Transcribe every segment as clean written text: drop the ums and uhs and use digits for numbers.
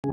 Hi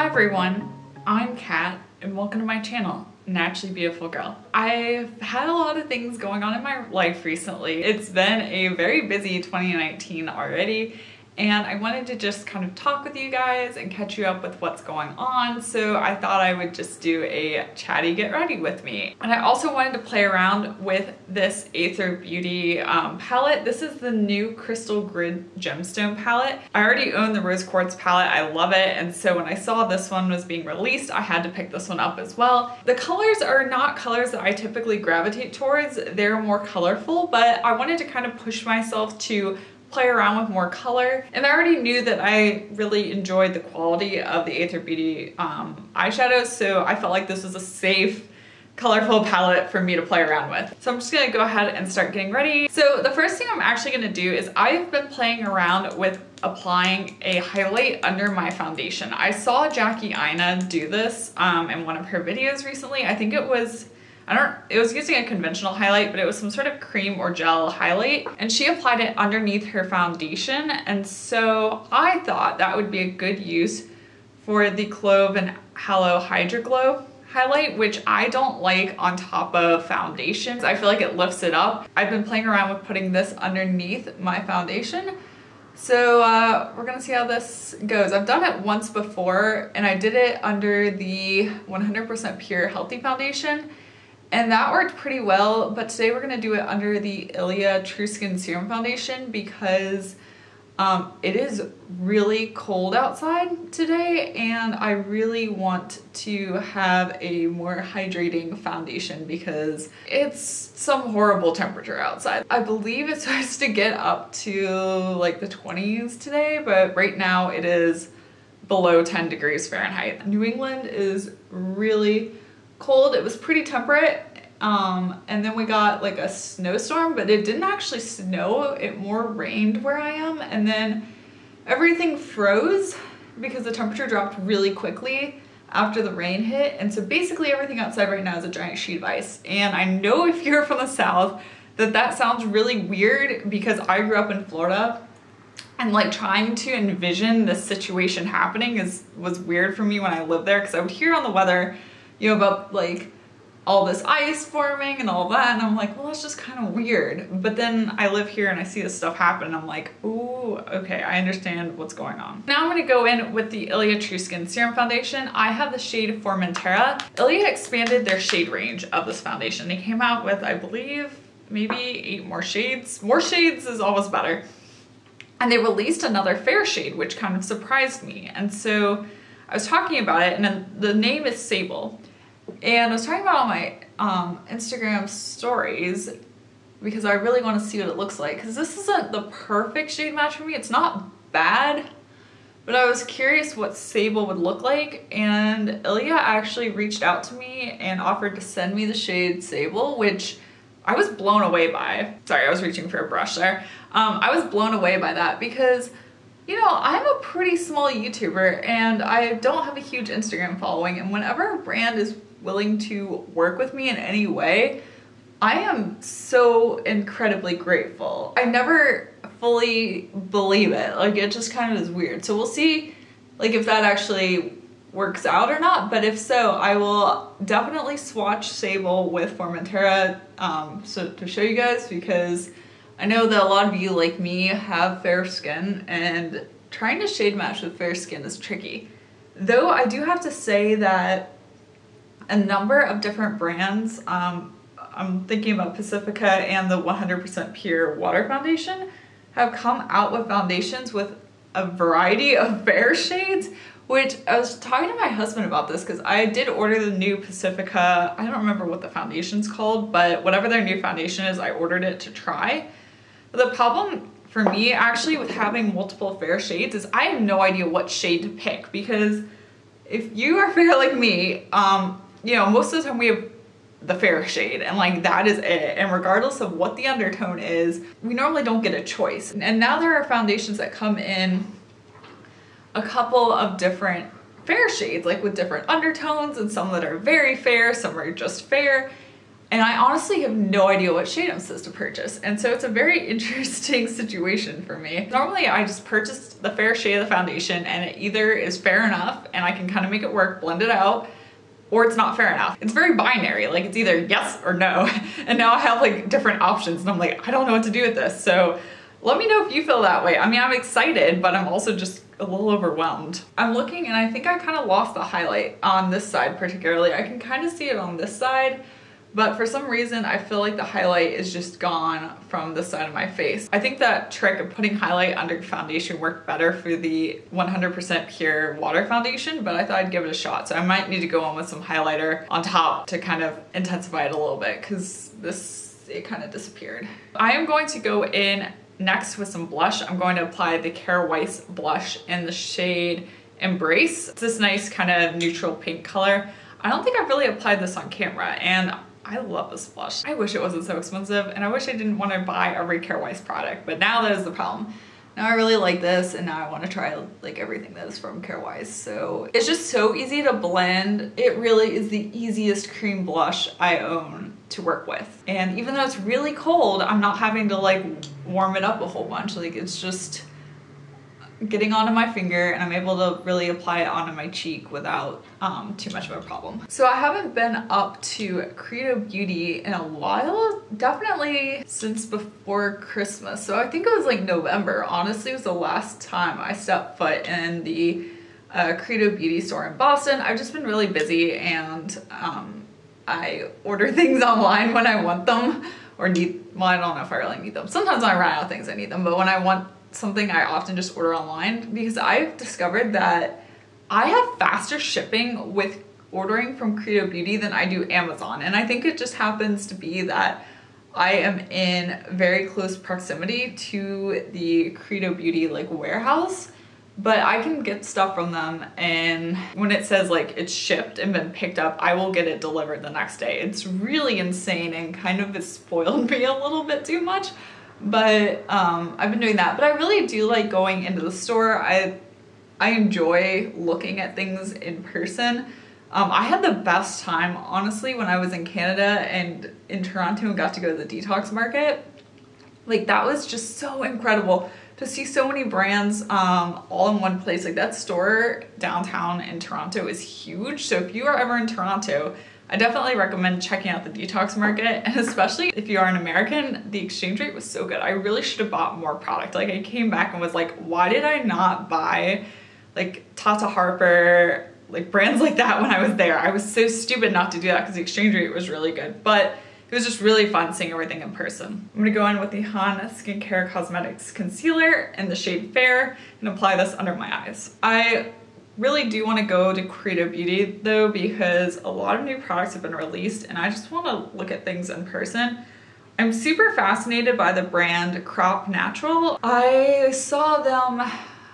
everyone, I'm Kat and welcome to my channel, Naturally Beautiful Girl. I've had a lot of things going on in my life recently. It's been a very busy 2019 already, and I wanted to just kind of talk with you guys and catch you up with what's going on, so I thought I would just do a chatty get ready with me. And I also wanted to play around with this Aether Beauty palette. This is the new Crystal Grid Gemstone palette. I already own the Rose Quartz palette, I love it, and so when I saw this one was being released, I had to pick this one up as well. The colors are not colors that I typically gravitate towards, they're more colorful, but I wanted to kind of push myself to play around with more color, and I already knew that I really enjoyed the quality of the Aether Beauty eyeshadows, so I felt like this was a safe, colorful palette for me to play around with. So I'm just gonna go ahead and start getting ready. So the first thing I'm actually gonna do is I've been playing around with applying a highlight under my foundation. I saw Jackie Aina do this in one of her videos recently. I think it was it was using a conventional highlight, but it was some sort of cream or gel highlight, and she applied it underneath her foundation. And so I thought that would be a good use for the Clove and Halo Hydra Glow highlight, which I don't like on top of foundations. I feel like it lifts it up. I've been playing around with putting this underneath my foundation. So we're gonna see how this goes. I've done it once before, and I did it under the 100% Pure Healthy Foundation, and that worked pretty well, but today we're gonna do it under the Ilia True Skin Serum Foundation because it is really cold outside today, and I really want to have a more hydrating foundation because it's some horrible temperature outside. I believe it's supposed to get up to like the 20s today, but right now it is below 10 degrees Fahrenheit. New England is really cold. It was pretty temperate, and then we got like a snowstorm, but it didn't actually snow, it more rained where I am, and then everything froze because the temperature dropped really quickly after the rain hit, and so basically everything outside right now is a giant sheet of ice. And I know if you're from the South that sounds really weird because I grew up in Florida, and like trying to envision this situation happening was weird for me when I lived there, because I would hear on the weather, you know, about like all this ice forming and all that, and I'm like, well, that's just kind of weird. But then I live here and I see this stuff happen, and I'm like, ooh, okay, I understand what's going on. Now I'm gonna go in with the Ilia True Skin Serum Foundation. I have the shade Formentera. Ilia expanded their shade range of this foundation. They came out with, I believe, maybe 8 more shades. More shades is always better. And they released another fair shade, which kind of surprised me. And so I was talking about it, and then the name is Sable. And I was talking about it on my Instagram stories because I really want to see what it looks like, because this isn't the perfect shade match for me. It's not bad, but I was curious what Sable would look like, and Ilia actually reached out to me and offered to send me the shade Sable, which I was blown away by. Sorry, I was reaching for a brush there. I was blown away by that because, you know, I'm a pretty small YouTuber and I don't have a huge Instagram following, and whenever a brand is willing to work with me in any way, I am so incredibly grateful. I never fully believe it. Like, it just kind of is weird. So we'll see like if that actually works out or not, but if so, I will definitely swatch Sable with Formentera so to show you guys, because I know that a lot of you like me have fair skin, and trying to shade match with fair skin is tricky. Though I do have to say that a number of different brands, I'm thinking about Pacifica and the 100% Pure Water Foundation, have come out with foundations with a variety of fair shades, which I was talking to my husband about this because I did order the new Pacifica, I don't remember what the foundation's called, but whatever their new foundation is, I ordered it to try. But the problem for me actually with having multiple fair shades is I have no idea what shade to pick, because if you are fair like me, you know, most of the time we have the fair shade, and like that is it, and regardless of what the undertone is, we normally don't get a choice. And now there are foundations that come in a couple of different fair shades, like with different undertones, and some that are very fair, some are just fair, And I honestly have no idea what shade I'm supposed to purchase. And so it's a very interesting situation for me. Normally I just purchase the fair shade of the foundation and it either is fair enough and I can kind of make it work, blend it out, or it's not fair enough. It's very binary, like it's either yes or no. And now I have like different options and I'm like, I don't know what to do with this. So let me know if you feel that way. I mean, I'm excited, but I'm also just a little overwhelmed. I'm looking and I think I kind of lost the highlight on this side particularly. I can kind of see it on this side, but for some reason I feel like the highlight is just gone from the side of my face. I think that trick of putting highlight under foundation worked better for the 100% pure water foundation, but I thought I'd give it a shot. So I might need to go on with some highlighter on top to kind of intensify it a little bit because it kind of disappeared. I am going to go in next with some blush. I'm going to apply the Kara Weiss blush in the shade Embrace. It's this nice kind of neutral pink color. I don't think I've really applied this on camera and I love this blush. I wish it wasn't so expensive and I wish I didn't want to buy every Kara Weiss product, but now that is the problem. Now I really like this and now I want to try like everything that is from Kara Weiss. So it's just so easy to blend. It really is the easiest cream blush I own to work with. And even though it's really cold, I'm not having to like warm it up a whole bunch. Like it's just getting onto my finger and I'm able to really apply it onto my cheek without too much of a problem. So I haven't been up to Credo Beauty in a while, definitely since before Christmas. So I think it was like November. Honestly, it was the last time I stepped foot in the Credo Beauty store in Boston. I've just been really busy and I order things online when I want them or need, well, I don't know if I really need them. Sometimes I run out of things I need them, but when I want something I often just order online because I've discovered that I have faster shipping with ordering from Credo Beauty than I do Amazon. And I think it just happens to be that I am in very close proximity to the Credo Beauty like warehouse, but I can get stuff from them and when it says like it's shipped and been picked up, I will get it delivered the next day. It's really insane and kind of has spoiled me a little bit too much. But I've been doing that. But I really do like going into the store. I enjoy looking at things in person. I had the best time, honestly, when I was in Canada and in Toronto and got to go to the detox market. Like that was just so incredible to see so many brands all in one place. Like that store downtown in Toronto is huge. So if you are ever in Toronto, I definitely recommend checking out the detox market, and especially if you are an American, the exchange rate was so good. I really should have bought more product. Like I came back and was like, why did I not buy like Tata Harper, like brands like that when I was there? I was so stupid not to do that because the exchange rate was really good, but it was just really fun seeing everything in person. I'm gonna go in with the Han Skincare Cosmetics Concealer in the shade Fair and apply this under my eyes. I really do want to go to Credo Beauty though because a lot of new products have been released and I just want to look at things in person. I'm super fascinated by the brand Crop Natural. I saw them,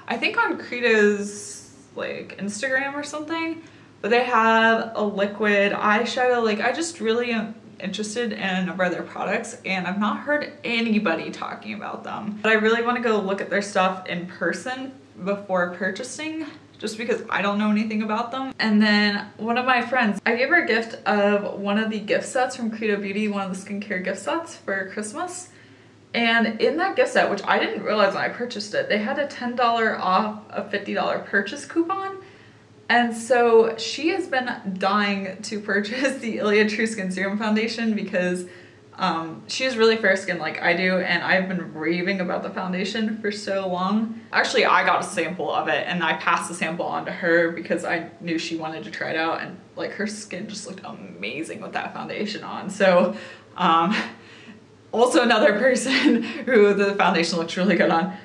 I think on Credo's like Instagram or something, but they have a liquid eyeshadow. Like I just really am interested in a number of their products and I've not heard anybody talking about them. But I really want to go look at their stuff in person before purchasing, just because I don't know anything about them. And then one of my friends, I gave her a gift of one of the gift sets from Credo Beauty, one of the skincare gift sets for Christmas. And in that gift set, which I didn't realize when I purchased it, they had a $10 off a $50 purchase coupon. And so she has been dying to purchase the Ilia True Skin Serum Foundation because she has really fair skin like I do, and I've been raving about the foundation for so long. Actually, I got a sample of it and I passed the sample on to her because I knew she wanted to try it out, and like her skin just looked amazing with that foundation on. So also another person who the foundation looks really good on,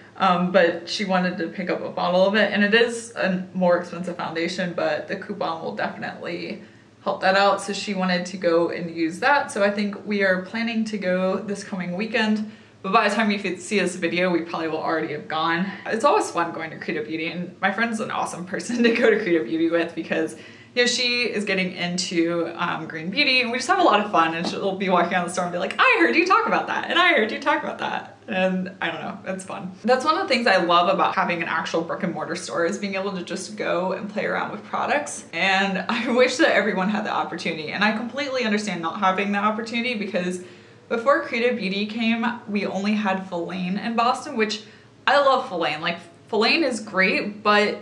but she wanted to pick up a bottle of it, and it is a more expensive foundation, but the coupon will definitely help that out. So she wanted to go and use that. So I think we are planning to go this coming weekend, but by the time you see this video, we probably will already have gone. It's always fun going to Credo Beauty, and my friend's an awesome person to go to Credo Beauty with because, you know, she is getting into green beauty and we just have a lot of fun, and she'll be walking down the store and be like, I heard you talk about that and I heard you talk about that. And I don't know, it's fun. That's one of the things I love about having an actual brick and mortar store is being able to just go and play around with products. And I wish that everyone had the opportunity. And I completely understand not having the opportunity because before Creative Beauty came, we only had Faylane in Boston, which I love Faylane. Like Faylane is great, but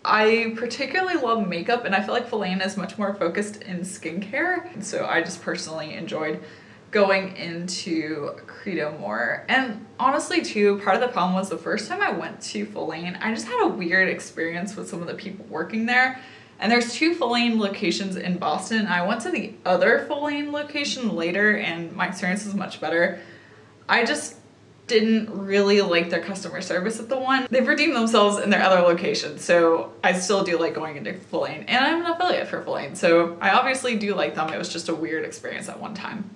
I particularly love makeup and I feel like Faylane is much more focused in skincare. And so I just personally enjoyed going into Credo more. And honestly too, part of the problem was the first time I went to Faylane, I just had a weird experience with some of the people working there. And there's 2 Faylane locations in Boston. I went to the other Faylane location later and my experience was much better. I just didn't really like their customer service at the one. They've redeemed themselves in their other location, so I still do like going into Faylane, and I'm an affiliate for Faylane, so I obviously do like them. It was just a weird experience at one time.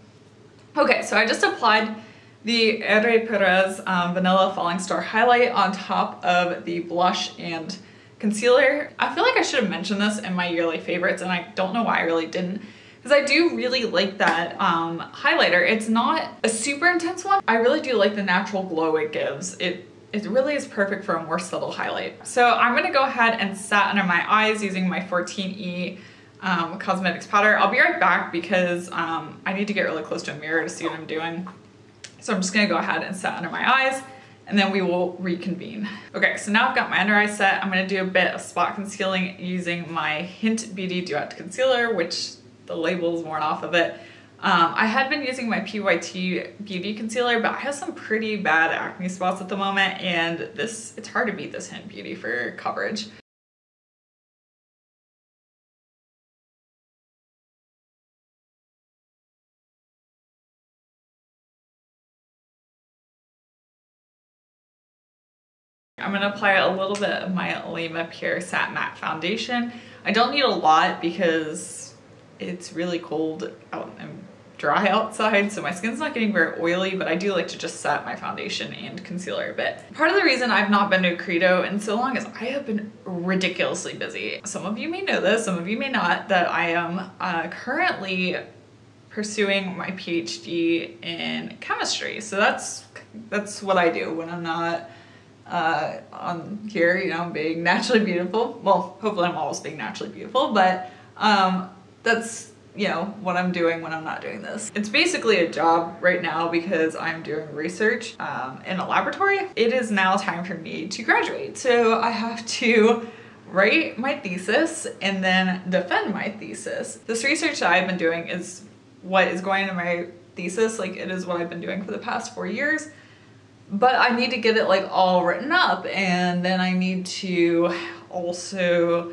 Okay, so I just applied the R. Perez Vanilla Falling Star Highlight on top of the blush and concealer. I feel like I should have mentioned this in my yearly favorites, and I don't know why I really didn't, because I do really like that highlighter. It's not a super intense one. I really do like the natural glow it gives. It really is perfect for a more subtle highlight. So I'm gonna go ahead and set under my eyes using my 14E cosmetics powder. I'll be right back because I need to get really close to a mirror to see what I'm doing. So I'm just gonna go ahead and set under my eyes and then we will reconvene. Okay, so now I've got my under eye set. I'm gonna do a bit of spot concealing using my Hint Beauty Duet Concealer, which the label's worn off of it. I had been using my PYT Beauty Concealer, but I have some pretty bad acne spots at the moment, and it's hard to beat this Hint Beauty for coverage. I'm gonna apply a little bit of my Lima Pure Satin Matte Foundation. I don't need a lot because it's really cold out and dry outside, so my skin's not getting very oily, but I do like to just set my foundation and concealer a bit. Part of the reason I've not been to Credo in so long is I have been ridiculously busy. Some of you may know this, some of you may not, that I am currently pursuing my PhD in chemistry. So that's what I do when I'm not on here, you know, being naturally beautiful. Well, hopefully I'm always being naturally beautiful, but that's, you know, what I'm doing when I'm not doing this. It's basically a job right now because I'm doing research in a laboratory. It is now time for me to graduate. So I have to write my thesis and then defend my thesis. This research that I've been doing is what is going into my thesis. Like, it is what I've been doing for the past 4 years. But I need to get it like all written up, and then I need to also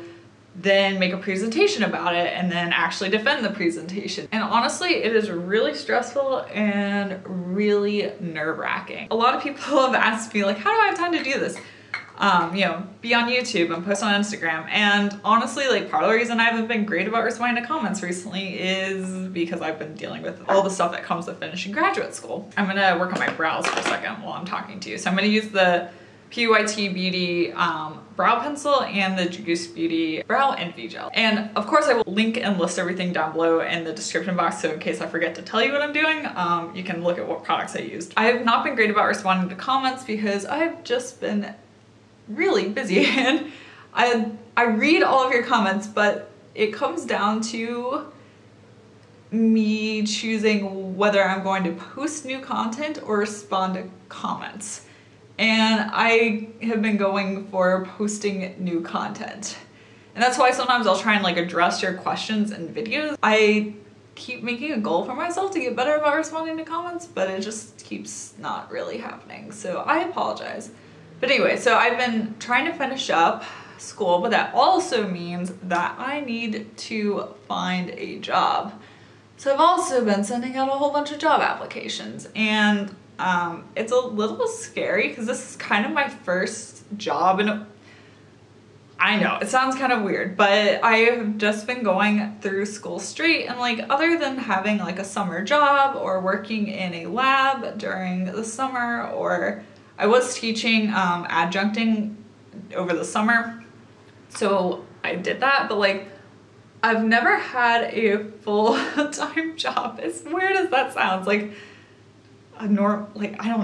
then make a presentation about it and then actually defend the presentation. And honestly, it is really stressful and really nerve-wracking. A lot of people have asked me like, how do I have time to do this? You know, be on YouTube and post on Instagram. And honestly, like, part of the reason I haven't been great about responding to comments recently is because I've been dealing with all the stuff that comes with finishing graduate school. I'm gonna work on my brows for a second while I'm talking to you. So I'm gonna use the PYT Beauty brow pencil and the Juice Beauty brow envy gel. And of course I will link and list everything down below in the description box, so in case I forget to tell you what I'm doing, you can look at what products I used. I have not been great about responding to comments because I've just been really busy, and I read all of your comments, but it comes down to me choosing whether I'm going to post new content or respond to comments. And I have been going for posting new content. And that's why sometimes I'll try and like address your questions in videos. I keep making a goal for myself to get better about responding to comments, but it just keeps not really happening. So I apologize. But anyway, so I've been trying to finish up school, but that also means that I need to find a job. So I've also been sending out a whole bunch of job applications, and it's a little scary because this is kind of my first job, and I know it sounds kind of weird, but I have just been going through school straight, and like, other than having like a summer job or working in a lab during the summer, or I was teaching adjuncting over the summer, so I did that, but like, I've never had a full-time job. As weird as that sounds, like, I don't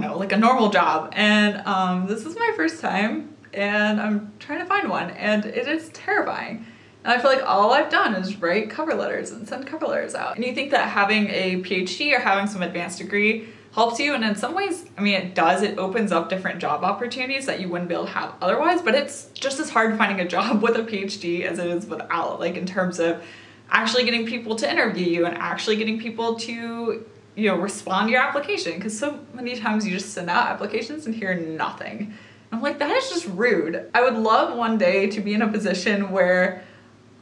know, like a normal job. And this is my first time and I'm trying to find one and it is terrifying. And I feel like all I've done is write cover letters and send cover letters out. And you think that having a PhD or having some advanced degree helps you, and in some ways, I mean, it does. It opens up different job opportunities that you wouldn't be able to have otherwise, but it's just as hard finding a job with a PhD as it is without, like in terms of actually getting people to interview you and actually getting people to, you know, respond to your application, because so many times you just send out applications and hear nothing. I'm like, that is just rude. I would love one day to be in a position where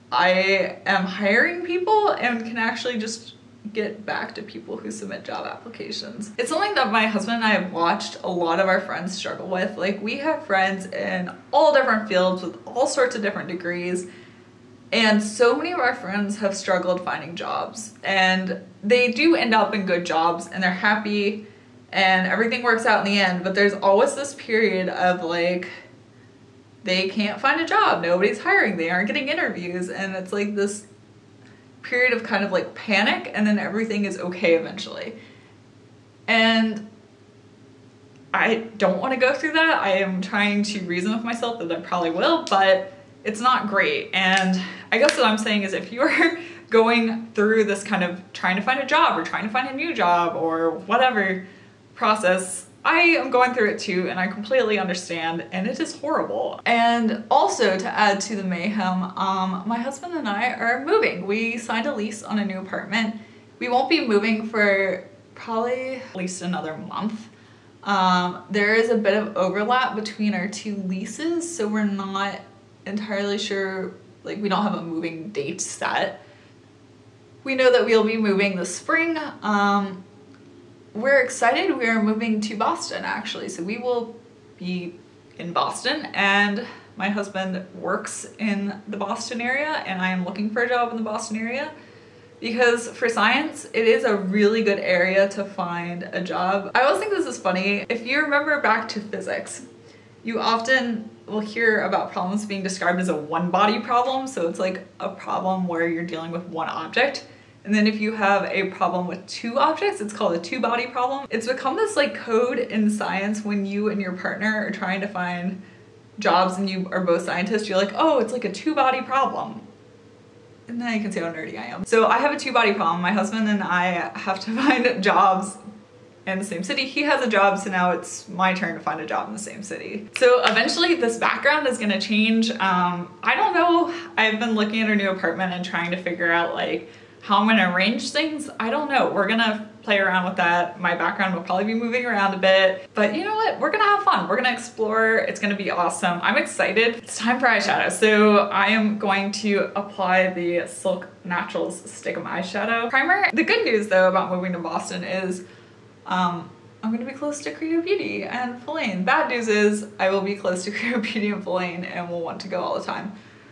I am hiring people and can actually just get back to people who submit job applications. It's something that my husband and I have watched a lot of our friends struggle with. Like, we have friends in all different fields with all sorts of different degrees, and so many of our friends have struggled finding jobs, and they do end up in good jobs and they're happy and everything works out in the end, but there's always this period of like, they can't find a job, nobody's hiring, they aren't getting interviews, and it's like this period of kind of like panic, and then everything is okay eventually. And I don't want to go through that. I am trying to reason with myself that I probably will, but it's not great. And I guess what I'm saying is, if you're going through this kind of trying to find a job or trying to find a new job or whatever process, I am going through it too, and I completely understand, and it is horrible. And also, to add to the mayhem, my husband and I are moving. We signed a lease on a new apartment. We won't be moving for probably at least another month. There is a bit of overlap between our two leases, so we're not entirely sure, like we don't have a moving date set. We know that we'll be moving this spring. We're excited. We are moving to Boston, actually, so we will be in Boston, and my husband works in the Boston area, and I am looking for a job in the Boston area because for science, it is a really good area to find a job. I always think this is funny. If you remember back to physics, you often will hear about problems being described as a one-body problem, so it's like a problem where you're dealing with one object. And then if you have a problem with two objects, it's called a two-body problem. It's become this like code in science when you and your partner are trying to find jobs and you are both scientists, you're like, oh, it's like a two-body problem. And now you can see how nerdy I am. So I have a two-body problem. My husband and I have to find jobs in the same city. He has a job, so now it's my turn to find a job in the same city. So eventually this background is gonna change. I don't know. I've been looking at our new apartment and trying to figure out like how I'm gonna arrange things. I don't know. We're gonna play around with that. My background will probably be moving around a bit, but you know what? We're gonna have fun. We're gonna explore. It's gonna be awesome. I'm excited. It's time for eyeshadow. So I am going to apply the Silk Naturals Stick 'em Eyeshadow Primer. The good news though about moving to Boston is I'm gonna be close to Creative Beauty and Faline. Bad news is I will be close to Creative Beauty and Faline and will want to go all the time.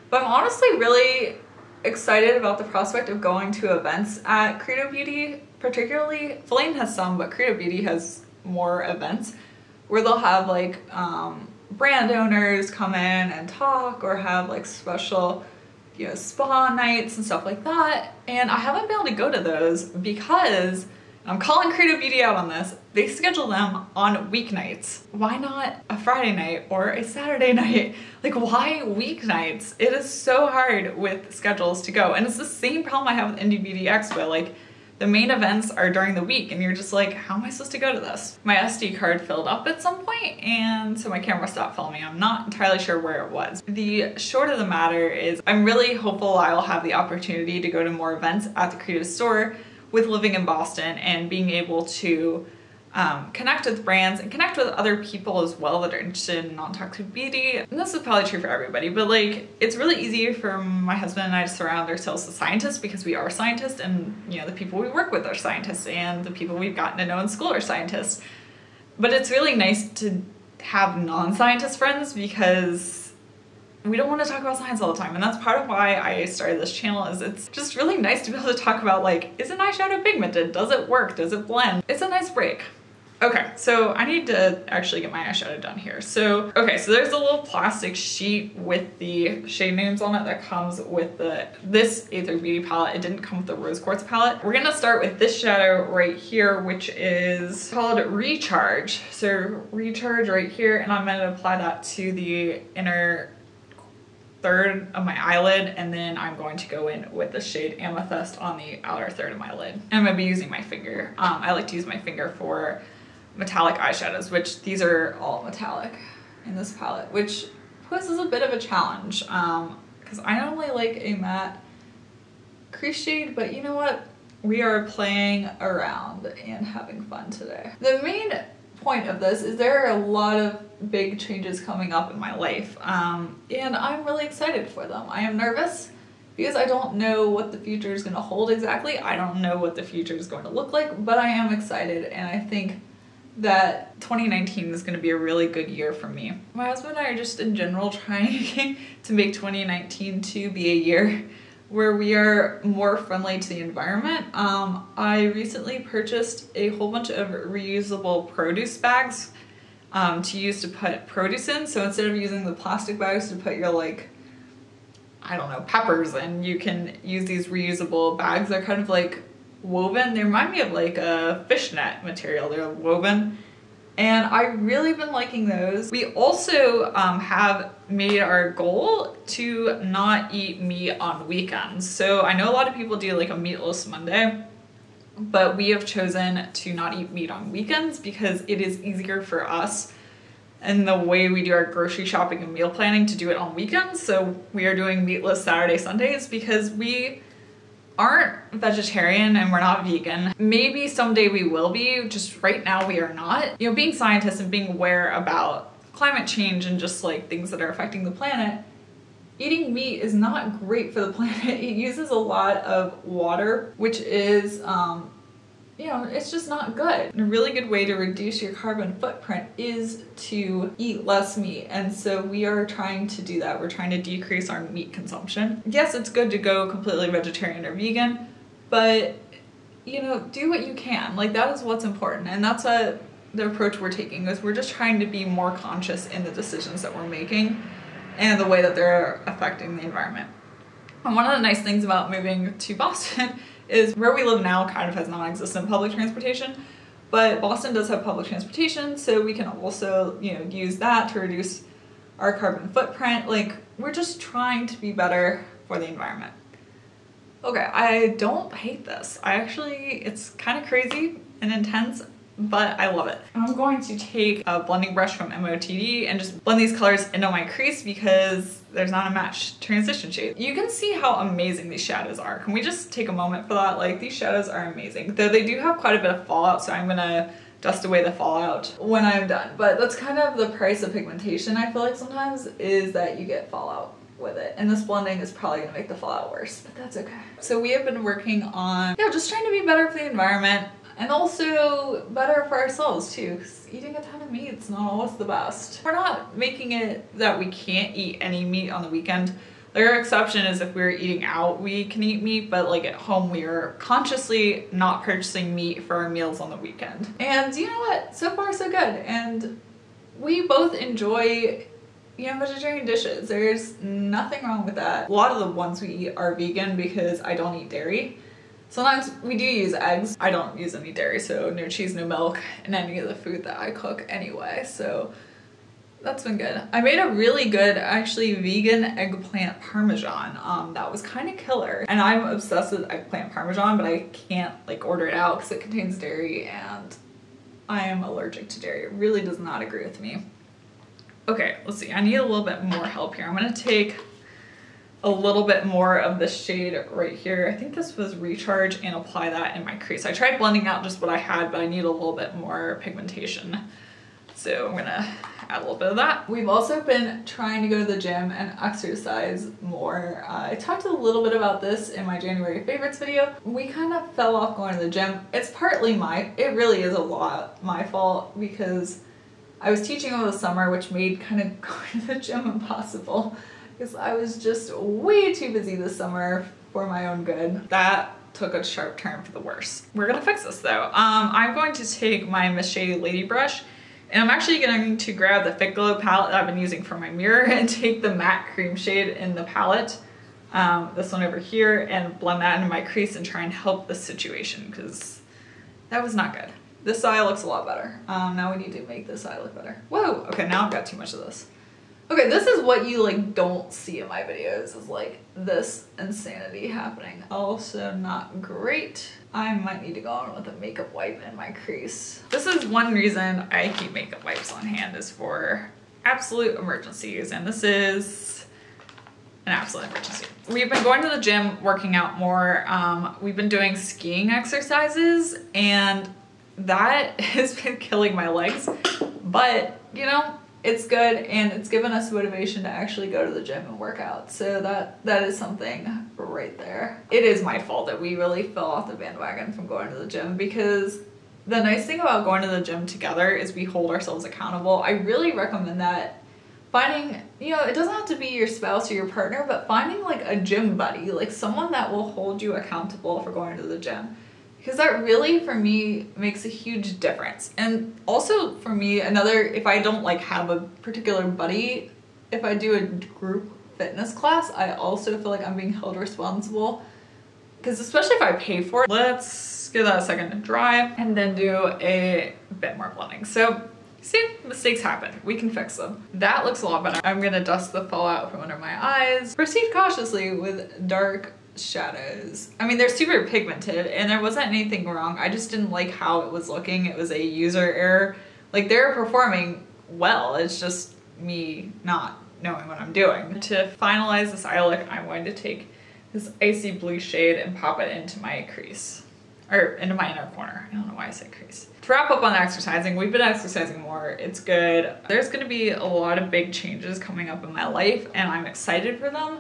But I'm honestly really excited about the prospect of going to events at Creative Beauty. Particularly, Faline has some, but Creative Beauty has more events where they'll have like brand owners come in and talk, or have like special, you know, spa nights and stuff like that. And I haven't been able to go to those because I'm calling Creative Beauty out on this. They schedule them on weeknights. Why not a Friday night or a Saturday night? Like, why weeknights? It is so hard with schedules to go. And it's the same problem I have with Indie Beauty Expo. Like, the main events are during the week and you're just like, how am I supposed to go to this? My SD card filled up at some point, and so my camera stopped filming. I'm not entirely sure where it was. The short of the matter is I'm really hopeful I'll have the opportunity to go to more events at the Creative Store with living in Boston and being able to connect with brands and connect with other people as well that are interested in non-toxic beauty. And this is probably true for everybody, but like, it's really easy for my husband and I to surround ourselves with scientists because we are scientists, and you know, the people we work with are scientists, and the people we've gotten to know in school are scientists. But it's really nice to have non-scientist friends because we don't want to talk about science all the time, and that's part of why I started this channel. Is it's just really nice to be able to talk about like, is an eyeshadow pigmented? Does it work? Does it blend? It's a nice break. Okay, so I need to actually get my eyeshadow done here. So, okay, so there's a little plastic sheet with the shade names on it that comes with this A3 Beauty palette. It didn't come with the Rose Quartz palette. We're gonna start with this shadow right here, which is called Recharge. So Recharge right here, and I'm gonna apply that to the inner third of my eyelid, and then I'm going to go in with the shade Amethyst on the outer third of my lid. And I'm gonna be using my finger. I like to use my finger for metallic eyeshadows, which these are all metallic in this palette, which poses a bit of a challenge because I normally like a matte crease shade, but you know what? We are playing around and having fun today. The main point of this is there are a lot of big changes coming up in my life, and I'm really excited for them. I am nervous because I don't know what the future is going to hold exactly. I don't know what the future is going to look like, but I am excited, and I think that 2019 is going to be a really good year for me. My husband and I are just in general trying to make 2019 to be a year where we are more friendly to the environment. I recently purchased a whole bunch of reusable produce bags to use to put produce in. So instead of using the plastic bags to put your, like, I don't know, peppers in, you can use these reusable bags. They're kind of like woven. They remind me of like a fishnet material. They're woven, and I've really been liking those. We also have made our goal to not eat meat on weekends. So I know a lot of people do like a meatless Monday, but we have chosen to not eat meat on weekends because it is easier for us and the way we do our grocery shopping and meal planning to do it on weekends. So we are doing meatless Saturday, Sundays because we aren't vegetarian and we're not vegan. Maybe someday we will be, just right now we are not. You know, being scientists and being aware about climate change and just like things that are affecting the planet, eating meat is not great for the planet. It uses a lot of water, which is, you know, it's just not good. And a really good way to reduce your carbon footprint is to eat less meat. And so we are trying to do that. We're trying to decrease our meat consumption. Yes, it's good to go completely vegetarian or vegan, but you know, do what you can. Like, that is what's important. And that's the approach we're taking, is we're just trying to be more conscious in the decisions that we're making and the way that they're affecting the environment. And one of the nice things about moving to Boston is where we live now kind of has non-existent public transportation, but Boston does have public transportation, so we can also, you know, use that to reduce our carbon footprint. Like, we're just trying to be better for the environment. Okay, I don't hate this. It's kind of crazy and intense, but I love it. I'm going to take a blending brush from MOTD and just blend these colors into my crease because there's not a match transition shade. You can see how amazing these shadows are. Can we just take a moment for that? Like, these shadows are amazing. Though they do have quite a bit of fallout, so I'm gonna dust away the fallout when I'm done. But that's kind of the price of pigmentation, I feel like sometimes, is that you get fallout with it. And this blending is probably gonna make the fallout worse, but that's okay. So we have been working on, you know, just trying to be better for the environment, and also better for ourselves too, because eating a ton of meat's not always the best. We're not making it that we can't eat any meat on the weekend. Their exception is if we're eating out, we can eat meat, but like at home, we are consciously not purchasing meat for our meals on the weekend. And you know what? So far, so good. And we both enjoy, you know, vegetarian dishes. There's nothing wrong with that. A lot of the ones we eat are vegan because I don't eat dairy. Sometimes we do use eggs. I don't use any dairy, so no cheese, no milk in any of the food that I cook anyway, so that's been good. I made a really good, actually, vegan eggplant parmesan. That was kind of killer. And I'm obsessed with eggplant parmesan, but I can't like order it out because it contains dairy and I am allergic to dairy. It really does not agree with me. Okay, let's see. I need a little bit more help here. I'm gonna take a little bit more of the shade right here. I think this was Recharge, and apply that in my crease. I tried blending out just what I had, but I need a little bit more pigmentation. So I'm gonna add a little bit of that. We've also been trying to go to the gym and exercise more. I talked a little bit about this in my January favorites video. We kind of fell off going to the gym. It's partly it really is a lot my fault, because I was teaching over the summer, which made kind of going to the gym impossible, because I was just way too busy this summer for my own good. That took a sharp turn for the worse. We're gonna fix this though. I'm going to take my Miss Shady Lady brush, and I'm actually going to grab the Fit Glow palette that I've been using for my mirror and take the matte cream shade in the palette, this one over here, and blend that into my crease and try and help the situation, because that was not good. This eye looks a lot better. Now we need to make this eye look better. Whoa, okay, now I've got too much of this. Okay, this is what you like don't see in my videos, is like this insanity happening. Also not great. I might need to go on with a makeup wipe in my crease. This is one reason I keep makeup wipes on hand, is for absolute emergencies, and this is an absolute emergency. We've been going to the gym, working out more. We've been doing skiing exercises, and that has been killing my legs, but you know, it's good, and it's given us motivation to actually go to the gym and work out. So that is something right there. It is my fault that we really fell off the bandwagon from going to the gym, because the nice thing about going to the gym together is we hold ourselves accountable. I really recommend that. Finding, you know, it doesn't have to be your spouse or your partner, but finding like a gym buddy, like someone that will hold you accountable for going to the gym. Because that really, for me, makes a huge difference. And also for me, if I don't like have a particular buddy, if I do a group fitness class, I also feel like I'm being held responsible. Because especially if I pay for it, let's give that a second to dry and then do a bit more blending. So see, mistakes happen. We can fix them. That looks a lot better. I'm gonna dust the fallout from under my eyes. Proceed cautiously with dark shadows. I mean, they're super pigmented and there wasn't anything wrong. I just didn't like how it was looking. It was a user error. Like, they're performing well. It's just me not knowing what I'm doing. To finalize this eye look, I'm going to take this icy blue shade and pop it into my crease. Or into my inner corner. I don't know why I said crease. To wrap up on the exercising, we've been exercising more. It's good. There's gonna be a lot of big changes coming up in my life, and I'm excited for them.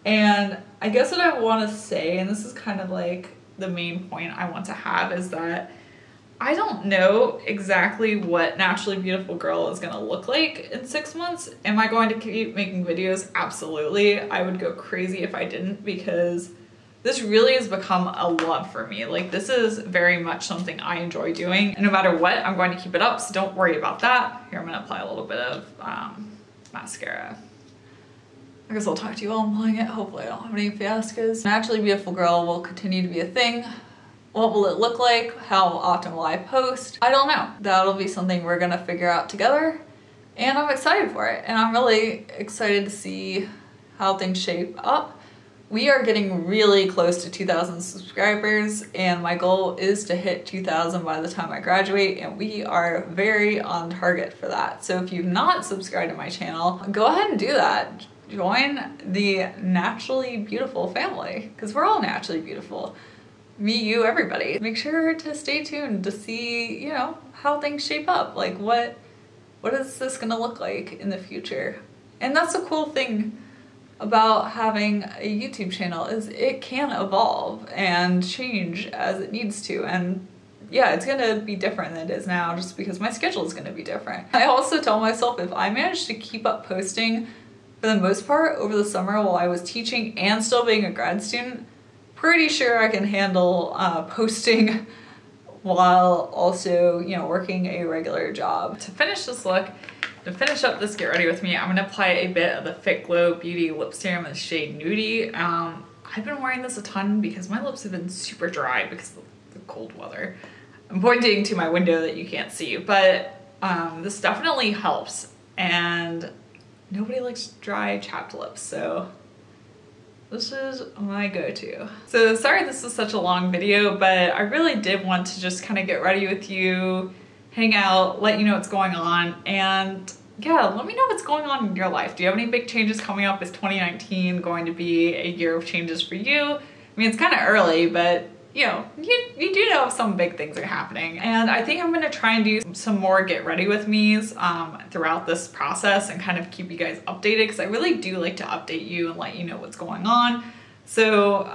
And I guess what I want to say, and this is kind of like the main point I want to have, is that I don't know exactly what Naturally Beautiful Girl is going to look like in 6 months. Am I going to keep making videos? Absolutely. I would go crazy if I didn't, because this really has become a love for me. Like, this is very much something I enjoy doing, and no matter what, I'm going to keep it up, so don't worry about that. Here, I'm going to apply a little bit of mascara. I guess I'll talk to you while I'm applying it. Hopefully I don't have any fiascos. Naturally Beautiful Girl will continue to be a thing. What will it look like? How often will I post? I don't know. That'll be something we're gonna figure out together, and I'm excited for it. And I'm really excited to see how things shape up. We are getting really close to 2,000 subscribers, and my goal is to hit 2,000 by the time I graduate, and we are very on target for that. So if you've not subscribed to my channel, go ahead and do that. Join the Naturally Beautiful family, because we're all naturally beautiful. Me, you, everybody. Make sure to stay tuned to see, you know, how things shape up. Like, what is this gonna look like in the future? And that's the cool thing about having a YouTube channel, is it can evolve and change as it needs to. And yeah, it's gonna be different than it is now, just because my schedule is gonna be different. I also tell myself, if I manage to keep up posting for the most part over the summer while I was teaching and still being a grad student, pretty sure I can handle posting while also, you know, working a regular job. To finish this look, to finish up this Get Ready With Me, I'm gonna apply a bit of the Fit Glow Beauty Lip Serum in the shade Nudie. I've been wearing this a ton because my lips have been super dry because of the cold weather. I'm pointing to my window that you can't see, but this definitely helps, and nobody likes dry, chapped lips, so this is my go-to. So sorry this is such a long video, but I really did want to just kind of get ready with you, hang out, let you know what's going on, and yeah, let me know what's going on in your life. Do you have any big changes coming up? Is 2019 going to be a year of changes for you? I mean, it's kind of early, but you know, you do know some big things are happening. And I think I'm gonna try and do some more Get Ready With Me's throughout this process and kind of keep you guys updated, because I really do like to update you and let you know what's going on. So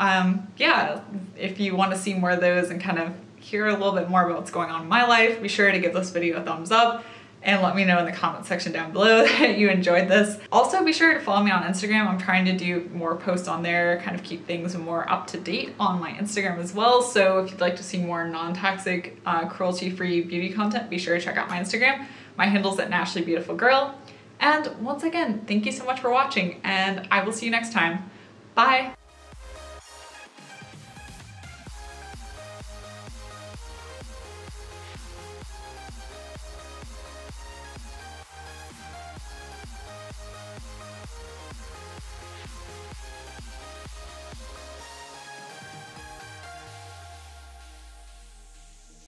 yeah, if you want to see more of those and kind of hear a little bit more about what's going on in my life, be sure to give this video a thumbs up. and let me know in the comment section down below that you enjoyed this. Also, be sure to follow me on Instagram. I'm trying to do more posts on there, kind of keep things more up to date on my Instagram as well. So if you'd like to see more non-toxic, cruelty-free beauty content, be sure to check out my Instagram. My handle's at naturallybeautifulgirl. And once again, thank you so much for watching, and I will see you next time. Bye.